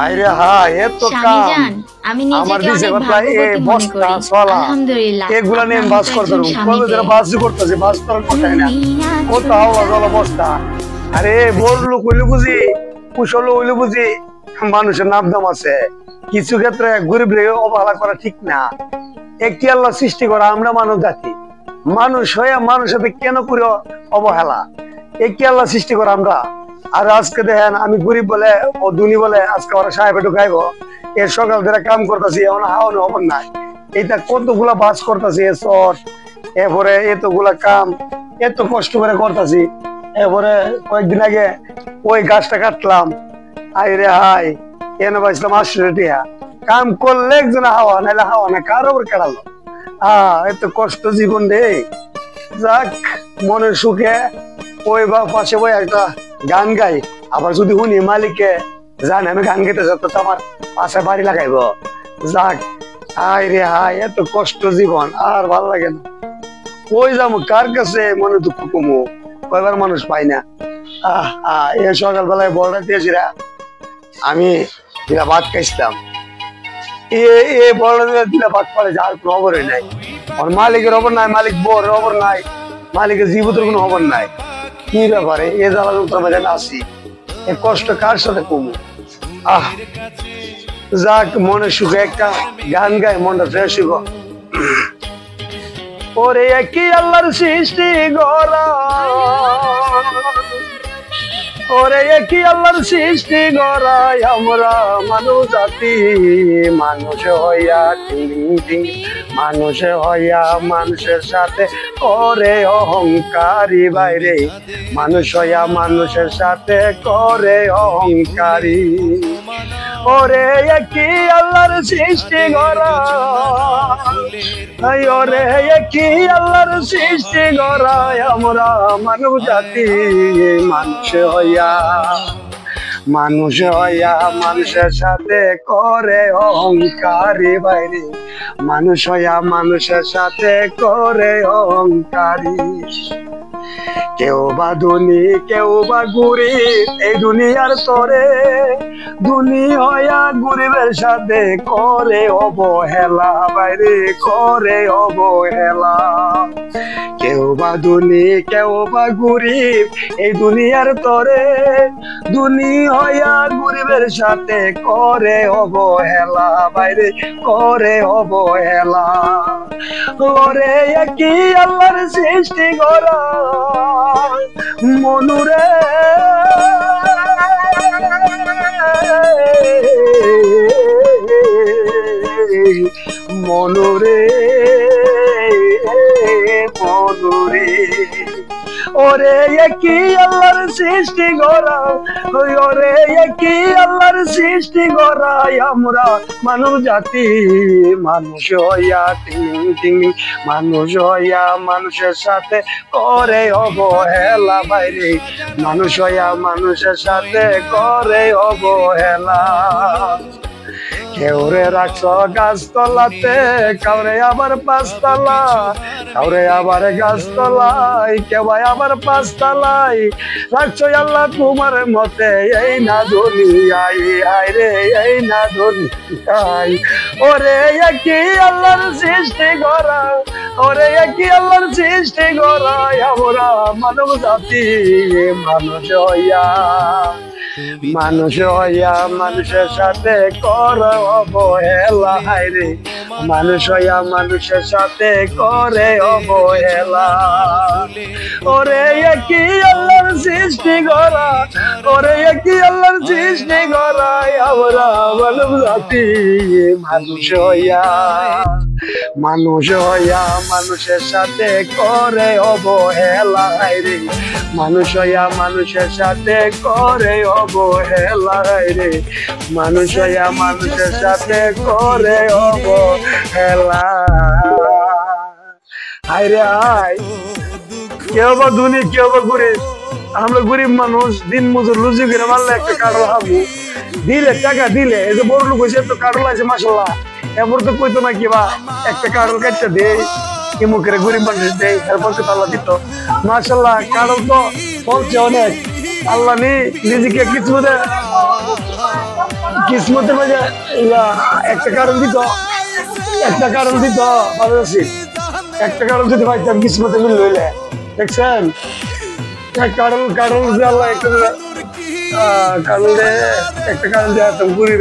আরে হ্যাঁ এত কাম আমি আমার নিজেকে দিছে অনেক কথা ভাগ্যবতী মনে বস্তা করি। ছলা আলহামদুলিল্লাহ এগুলা নিয়ে আপনার বাস মতো করতে একজন কোন স্বামী যারা পেয়ে। বাস করতেছে বাস করার কথাই না কোথাও অজল অবস্থা আরে বড় লোক হইলে বুঝি কুশল হইলে বুঝি মানুষের নাম দাম আছে কিছু ক্ষেত্রে গরিব রেগে অবহেলা করা ঠিক না একটি আল্লাহ সৃষ্টি করা আমরা মানব জাতি মানুষ হয়ে মানুষের সাথে কেন করে অবহেলা একটি আল্লাহ সৃষ্টি করা আমরা আর আজকে দেখেন আমি গরিব বলে ও দুনি বলে আজকে ওরা সাহেব একটু খাইবো এর সকাল ধরে কাম করতেছি এখন হাওয়ানো হবার নাই এটা কতগুলা বাস করতেছি এ চট এরপরে এতগুলা কাম এত কষ্ট করে করতেছি এরপরে কয়েকদিন আগে ওই গাছটা কাটলাম আই রে হাই এনে বাঁচলাম 800 টাকা কাম করলে একজন হাওয়া নাইলে হাওয়া না কার ওপর কেড়ালো এত কষ্ট জীবন রে যাক মনের সুখে ওই বা পাশে বই একটা গান গাই আবার যদি শুনি মালিককে জানে আমি গান গাইতে যাবো তো আমার পাশে বাড়ি লাগাইব যাক আই রে হাই এত কষ্ট জীবন আর ভাল লাগে না কই যাবো কার কাছে মনে দুঃখ কমু কয়বার মানুষ পাই না এই সকালবেলায় বড়টা দিয়েছিরা আমি দিলা ভাত খাইছিলাম এ বড়টা দিলা ভাত পড়ে যার কোনো খবরই নাই আর মালিকের খবর নাই মালিক বোর খবর নাই মালিকের জীবতের কোনো খবর নাই কি ব্যাপারে এ জ্বালা যন্ত্রণা মধ্যে আসি এ কষ্ট কার সাথে কমু যাক মনে সুখে একটা গান গায় মনটা ফ্রেশ হইব ওরে কি আল্লাহর সৃষ্টি গড়া ওরে কি আল্লাহর সৃষ্টি গড়াই আমরা মানুষ জাতি মানুষ হইয়া মানুষ হইয়া মানুষের সাথে করে অহংকারী বাইরে মানুষ হইয়া মানুষের সাথে করে অহংকারী ওরে কি আল্লাহর সৃষ্টি গড়া ওরে কি আল্লাহর সৃষ্টি গড়াই আমরা মানব জাতি মানুষ হইয়া মানুষের সাথে করে অহংকারী বাইরে মানুষ হইয়া মানুষের সাথে করে অহংকারী কেউ বা ধনী কেউ বা গরিব এই দুনিয়ার তরে ধনী হইয়া গরিবের সাথে করে অবহেলা বাইরে করে অবহেলা কেউ বা ধনী কেউ বা গরিব এই দুনিয়ার তরে ধনী হইয়া গরিবের সাথে করে অবহেলা বাইরে করে অবহেলা ওরে কি আল্লাহর সৃষ্টি গড়া মনুরে মনুরে মনুরে ওরে কি আল্লাহর সৃষ্টি গড়া ওরে কি আল্লাহর সৃষ্টি গড়াই আমরা মানব জাতি মানুষ হইয়া মানুষ হইয়া মানুষের সাথে করে অবহেলা বাইরে মানুষ হইয়া মানুষের সাথে করে অবহেলা কেউরে রাখছ গাছতলাতে কাউরে আবার পাঁচতলা কাউরে আবার গাছতলায় কেউ আবার পাঁচতলায় রাখছ আল্লাহ তোমার মতে এই না দুনিয়ায় হায় রে এই না দুনিয়ায় ওরে কি আল্লাহর সৃষ্টি গড়া ওরে কি আল্লাহর সৃষ্টি গড়াই আমরা মানব জাতি মানুষ হইয়া মানুষের সাথে কর অবহেলা রে মানুষ হইয়া মানুষের সাথে করে অবহেলা ওরে কি আল্লাহর সৃষ্টি গড়া ওরে কি আল্লাহর সৃষ্টি গড়াই আমরা মানব জাতি মানুষ হইয়া মানুষের সাথে করে অবহেলা রে মানুষ হইয়া মানুষের সাথে করে অবহেলা রে মানুষ হইয়া মানুষের সাথে করে অবহেলা হায় রে হায় কেউ বা ধনী কেউ বা গরিব আমরা গরিব মানুষ দিন মজুর লুচি করে মারলে একটা কাটল হাবু দিলে টাকা দিলে এই যে বড় লোক হয়েছে তো কাটল আছে মাসাল্লাহ এরপর তো কইতো না কিবা একটা কাটল কাটতে দে কি মুখের গরিব মানুষ দেয় এরপর তো আল্লাহ দিত মাসাল্লাহ কাটল তো ফলছে অনেক আল্লাহ নিজেকে কিছু কিসমতের মাঝে একটা কারণ দিত, একটা কারণ দিত ভালো আছি, একটা কারণ যদি পাইতাম কিসমতে মিল হইলে দেখছেন কারণ কারণ যে আল্লাহ একটা কারণ একটা কারণ দিয়ে ঘুরি